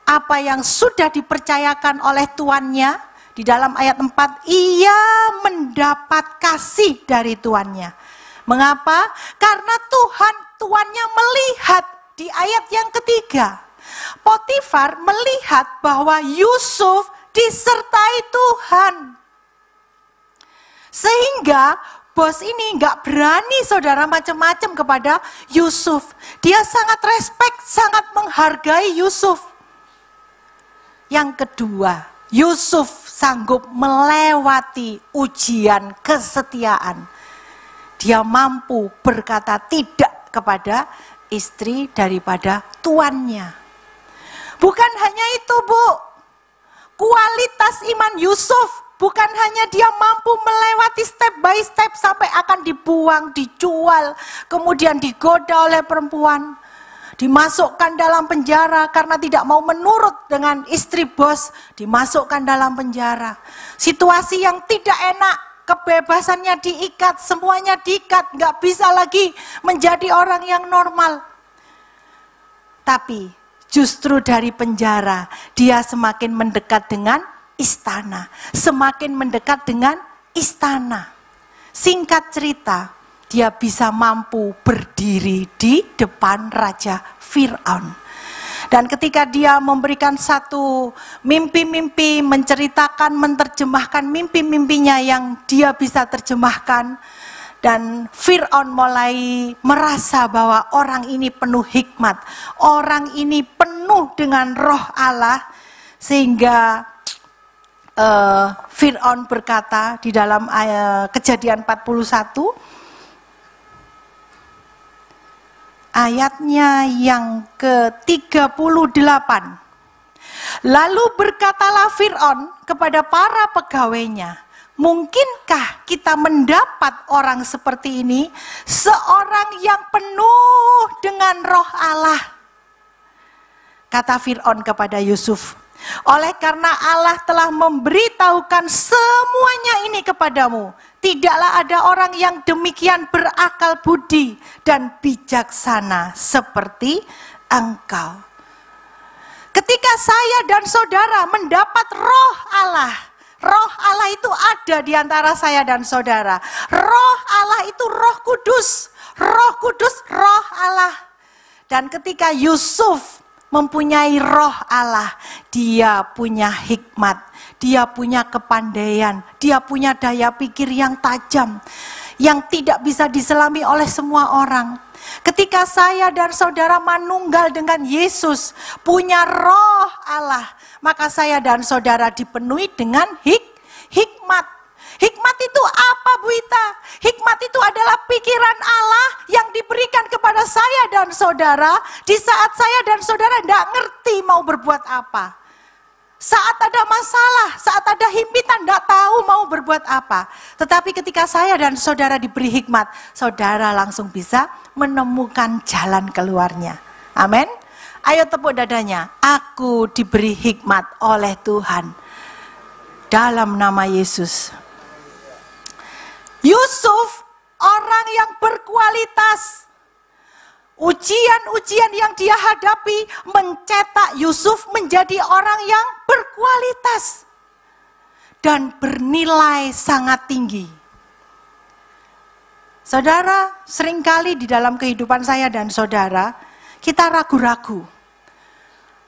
apa yang sudah dipercayakan oleh tuannya. Di dalam ayat 4, ia mendapat kasih dari tuannya. Mengapa? Karena tuannya melihat di ayat yang ketiga. Potifar melihat bahwa Yusuf disertai Tuhan. Sehingga bos ini nggak berani saudara macam-macam kepada Yusuf. Dia sangat respect, sangat menghargai Yusuf. Yang kedua, Yusuf sanggup melewati ujian kesetiaan. Dia mampu berkata tidak kepada istri daripada tuannya. Bukan hanya itu, Bu. Kualitas iman Yusuf bukan hanya dia mampu melewati step by step sampai akan dibuang, dijual, kemudian digoda oleh perempuan, dimasukkan dalam penjara karena tidak mau menurut dengan istri bos, dimasukkan dalam penjara. Situasi yang tidak enak, kebebasannya diikat, semuanya diikat, nggak bisa lagi menjadi orang yang normal. Tapi justru dari penjara, dia semakin mendekat dengan istana. Semakin mendekat dengan istana. Singkat cerita, dia bisa mampu berdiri di depan Raja Fir'aun. Dan ketika dia memberikan satu mimpi-mimpi, menceritakan, menerjemahkan mimpi-mimpinya yang dia bisa terjemahkan, dan Fir'aun mulai merasa bahwa orang ini penuh hikmat, orang ini penuh dengan roh Allah, sehingga Fir'aun berkata di dalam Kejadian 41, ayatnya yang ke-38. Lalu berkatalah Fir'aun kepada para pegawainya, mungkinkah kita mendapat orang seperti ini, seorang yang penuh dengan roh Allah? Kata Fir'aun kepada Yusuf, oleh karena Allah telah memberitahukan semuanya ini kepadamu, tidaklah ada orang yang demikian berakal budi dan bijaksana seperti engkau. Ketika saya dan saudara mendapat roh Allah, roh Allah itu ada di antara saya dan saudara. Roh Allah itu Roh Kudus, Roh Kudus, Roh Allah. Dan ketika Yusuf mempunyai roh Allah, dia punya hikmat, dia punya kepandaian, dia punya daya pikir yang tajam, yang tidak bisa diselami oleh semua orang. Ketika saya dan saudara manunggal dengan Yesus, punya roh Allah, maka saya dan saudara dipenuhi dengan hikmat. Hikmat itu apa, Bu Ita? Hikmat itu adalah pikiran Allah yang diberikan kepada saya dan saudara di saat saya dan saudara tidak ngerti mau berbuat apa. Saat ada masalah, saat ada himpitan, tidak tahu mau berbuat apa. Tetapi ketika saya dan saudara diberi hikmat, saudara langsung bisa menemukan jalan keluarnya. Amin. Ayo tepuk dadanya. Aku diberi hikmat oleh Tuhan. Dalam nama Yesus. Yusuf orang yang berkualitas. Ujian-ujian yang dia hadapi mencetak Yusuf menjadi orang yang berkualitas dan bernilai sangat tinggi. Saudara, seringkali di dalam kehidupan saya dan saudara, kita ragu-ragu.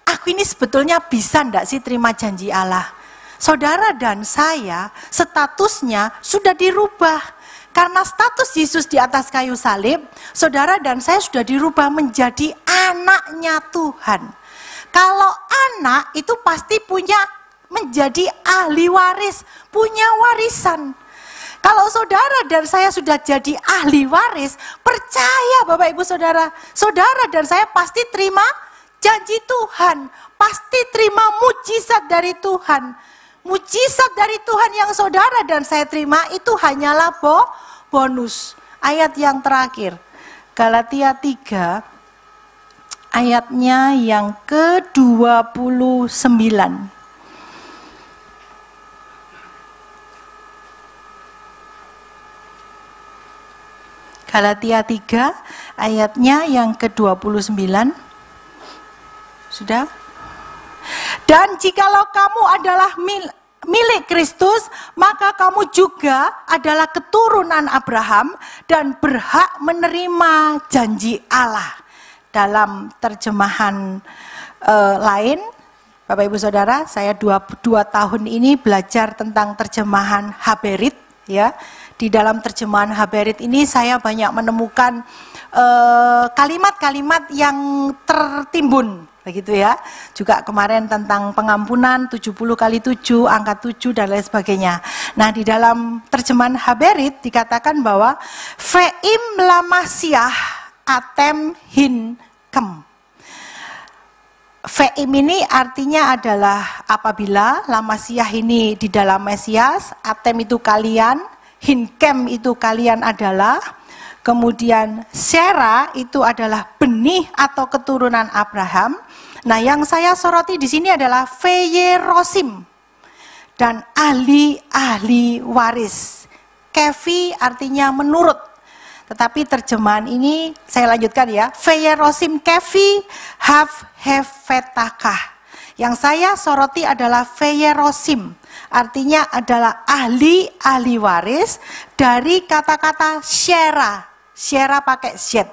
Aku ini sebetulnya bisa enggak sih terima janji Allah? Saudara dan saya statusnya sudah dirubah. Karena status Yesus di atas kayu salib, saudara dan saya sudah dirubah menjadi anaknya Tuhan. Kalau anak itu pasti punya menjadi ahli waris, punya warisan. Kalau saudara dan saya sudah jadi ahli waris, percaya Bapak Ibu Saudara, saudara dan saya pasti terima janji Tuhan, pasti terima mujizat dari Tuhan. Mujizat dari Tuhan yang saudara dan saya terima itu hanyalah bonus. Ayat yang terakhir, Galatia 3, ayatnya yang ke-29. Galatia 3 ayatnya yang ke-29. Sudah? Dan jikalau kamu adalah milik Kristus, maka kamu juga adalah keturunan Abraham dan berhak menerima janji Allah. Dalam terjemahan lain, Bapak Ibu Saudara, saya 2 tahun ini belajar tentang terjemahan Haberit, ya. Di dalam terjemahan Haberit ini saya banyak menemukan kalimat-kalimat yang tertimbun, begitu ya. Juga kemarin tentang pengampunan 70 kali 7, angka 7 dan lain sebagainya. Nah, di dalam terjemahan Haberit dikatakan bahwa Ve'im lamasiah atem hin kem. Ve'im ini artinya adalah apabila, lamasiah ini di dalam Mesias, atem itu kalian, hinkem itu kalian adalah, kemudian sera itu adalah benih atau keturunan Abraham. Nah, yang saya soroti di sini adalah veyerosim dan ahli waris. Kefi artinya menurut. Tetapi terjemahan ini saya lanjutkan ya. Veyerosim kefi hefetakah. Yang saya soroti adalah veyerosim. Artinya adalah ahli waris dari kata-kata syera. Syera pakai z.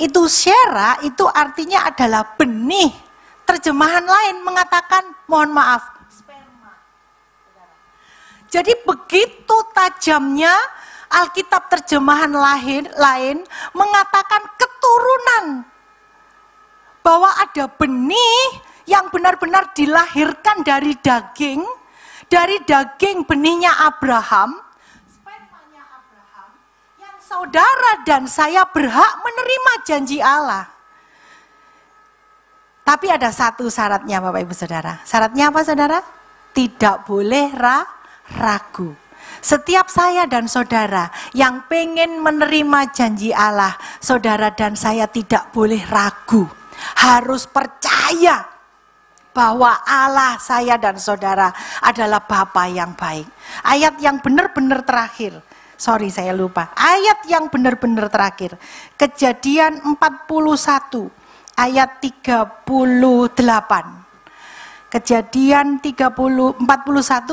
Itu syera itu artinya adalah benih. Terjemahan lain mengatakan, mohon maaf, sperma. Jadi begitu tajamnya Alkitab terjemahan lain mengatakan keturunan. Bahwa ada benih yang benar-benar dilahirkan dari daging benihnya Abraham, spermanya Abraham, yang saudara dan saya berhak menerima janji Allah. Tapi ada satu syaratnya Bapak Ibu Saudara. Syaratnya apa saudara? Tidak boleh ragu. Setiap saya dan saudara yang pengen menerima janji Allah, saudara dan saya tidak boleh ragu. Harus percaya bahwa Allah, saya dan saudara adalah Bapa yang baik. Ayat yang benar-benar terakhir. Sorry saya lupa. Ayat yang benar-benar terakhir. Kejadian 41 ayat 38. Kejadian 41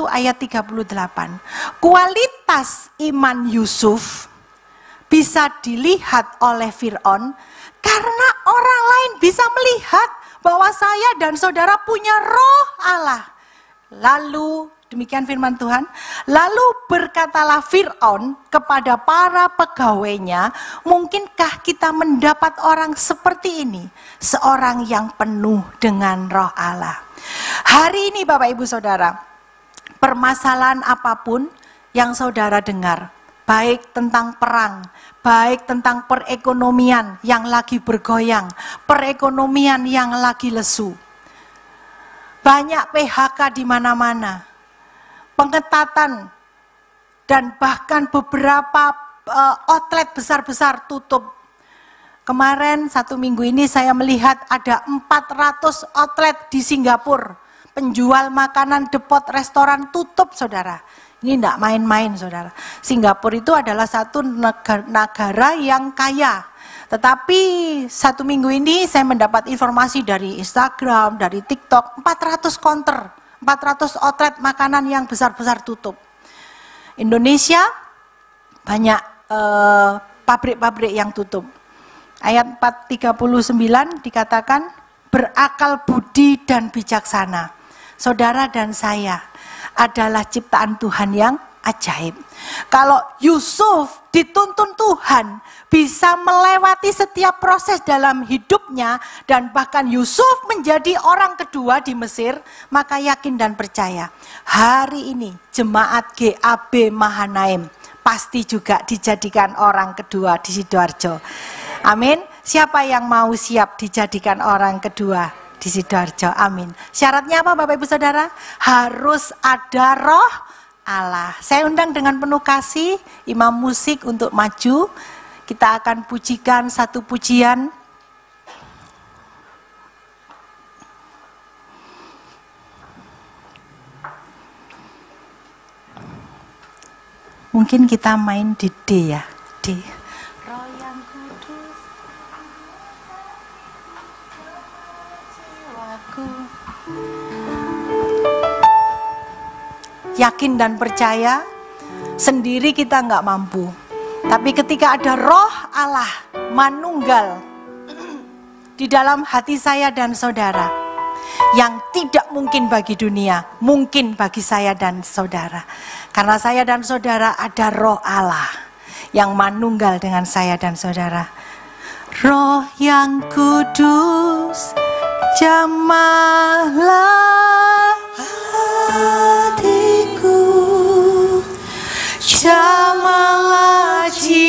ayat 38. Kualitas iman Yusuf bisa dilihat oleh Fir'aun karena orang lain bisa melihat bahwa saya dan saudara punya roh Allah. Lalu, demikian firman Tuhan, lalu berkatalah Fir'aun kepada para pegawainya, mungkinkah kita mendapat orang seperti ini? Seorang yang penuh dengan roh Allah. Hari ini Bapak Ibu Saudara, permasalahan apapun yang saudara dengar, baik tentang perang, baik tentang perekonomian yang lagi bergoyang, perekonomian yang lagi lesu. Banyak PHK di mana-mana, pengetatan, dan bahkan beberapa outlet besar-besar tutup. Kemarin 1 minggu ini saya melihat ada 400 outlet di Singapura. Penjual makanan, depot, restoran tutup saudara. Ini tidak main-main saudara. Singapura itu adalah satu negara yang kaya. Tetapi 1 minggu ini saya mendapat informasi dari Instagram, dari TikTok, 400 counter, 400 outlet makanan yang besar-besar tutup. Indonesia banyak pabrik-pabrik yang tutup. Ayat 439 dikatakan berakal budi dan bijaksana. Saudara dan saya adalah ciptaan Tuhan yang ajaib. Kalau Yusuf dituntun Tuhan bisa melewati setiap proses dalam hidupnya dan bahkan Yusuf menjadi orang kedua di Mesir, maka yakin dan percaya hari ini jemaat GAB Mahanaim pasti juga dijadikan orang kedua di Sidoarjo. Amin. Siapa yang mau siap dijadikan orang kedua di Sidoarjo? Amin. Syaratnya apa Bapak Ibu Saudara? Harus ada roh Allah. Saya undang dengan penuh kasih imam musik untuk maju. Kita akan pujikan satu pujian. Mungkin kita main di D ya. D. Roh yang Yakin dan percaya, sendiri kita nggak mampu. Tapi ketika ada Roh Allah manunggal di dalam hati saya dan saudara, yang tidak mungkin bagi dunia, mungkin bagi saya dan saudara. Karena saya dan saudara ada Roh Allah yang manunggal dengan saya dan saudara. Roh yang kudus, jamahlah hatiku, jamahlah jiwaku,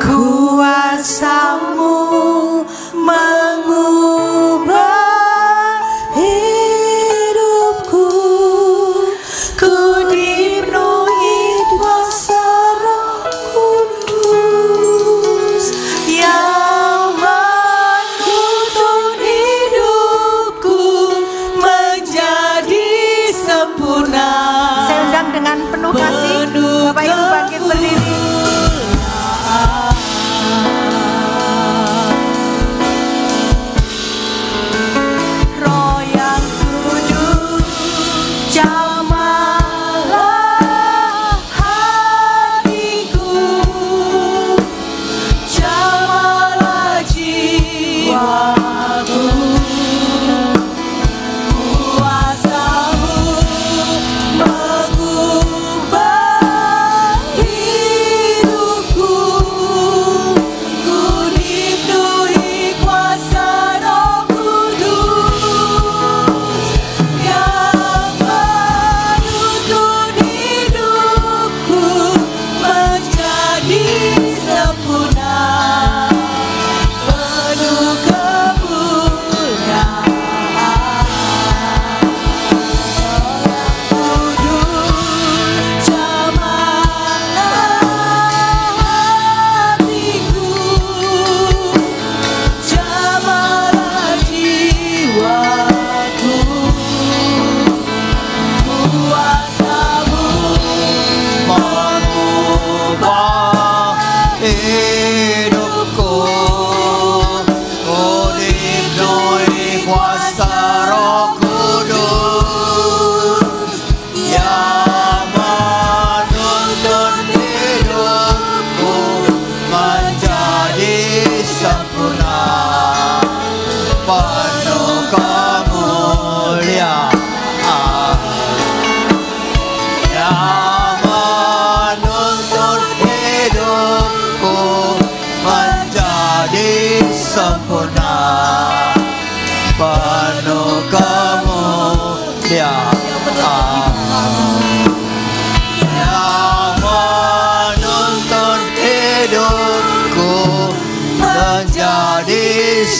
kuasa-Mu mengubah hidupku, ku dipenuhi kuasa Roh Kudus yang menuntun hidupku menjadi sempurna. Saya undang dengan penuh kasih, Bapak Ibu bangkit berdiri.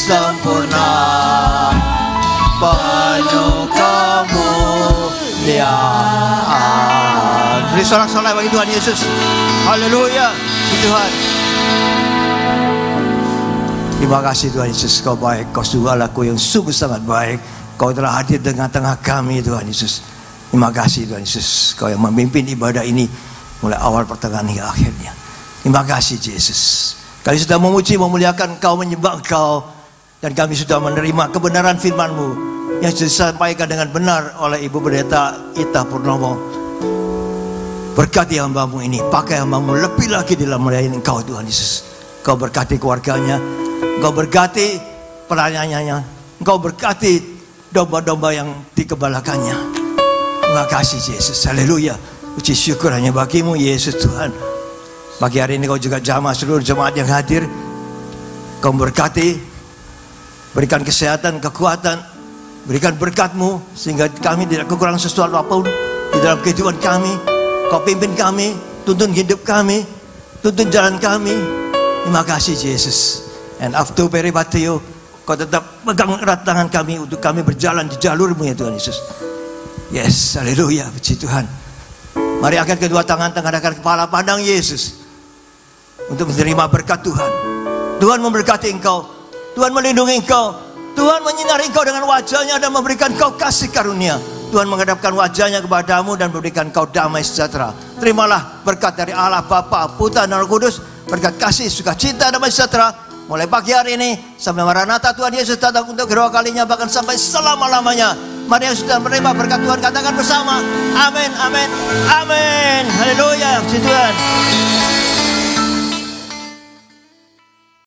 Sempurna penuh kemuliaan. Beri sorak-sorai bagi Tuhan Yesus. Haleluya Tuhan. Terima kasih Tuhan Yesus, Kau baik, Kau sungguh Allahku yang sungguh sangat baik. Kau telah hadir di tengah-tengah kami Tuhan Yesus. Terima kasih Tuhan Yesus, Kau yang memimpin ibadah ini mulai awal, pertengahan hingga akhirnya. Terima kasih Yesus. Kami sudah memuji, memuliakan Kau, menyembah Kau. Dan kami sudah menerima kebenaran firman-Mu yang disampaikan dengan benar oleh Ibu Pendeta Ita Purnomo. Berkati hamba-Mu ini, pakai hamba-Mu lebih lagi dalam melayani Engkau Tuhan Yesus. Kau berkati keluarganya, Engkau berkati pelayanannya, Engkau berkati domba-domba yang dikebalakannya. Terima kasih Yesus, haleluya. Puji syukur hanya bagi-Mu Yesus Tuhan. Pagi hari ini Kau juga jamah seluruh jemaat yang hadir. Kau berkati, berikan kesehatan, kekuatan, berikan berkat-Mu sehingga kami tidak kekurangan sesuatu apapun di dalam kehidupan kami. Kau pimpin kami, tuntun hidup kami, tuntun jalan kami. Terima kasih Yesus. And after peribateo, Kau tetap pegang erat tangan kami untuk kami berjalan di jalur-Mu ya Tuhan Yesus. Yes, haleluya, puji Tuhan. Mari angkat kedua tangan, tengadahkan kepala, pandang Yesus untuk menerima berkat Tuhan. Tuhan memberkati engkau, Tuhan melindungi engkau, Tuhan menyinari engkau dengan wajahnya dan memberikan engkau kasih karunia. Tuhan menghadapkan wajahnya kepadamu dan memberikan engkau damai sejahtera. Terimalah berkat dari Allah Bapa, Putra dan Roh Kudus, berkat kasih, sukacita, damai sejahtera mulai pagi hari ini sampai Maranatha Tuhan Yesus datang untuk kedua kalinya, bahkan sampai selama-lamanya. Mari yang sudah menerima berkat Tuhan katakan bersama, amin, amin, amin, haleluya, puji Tuhan.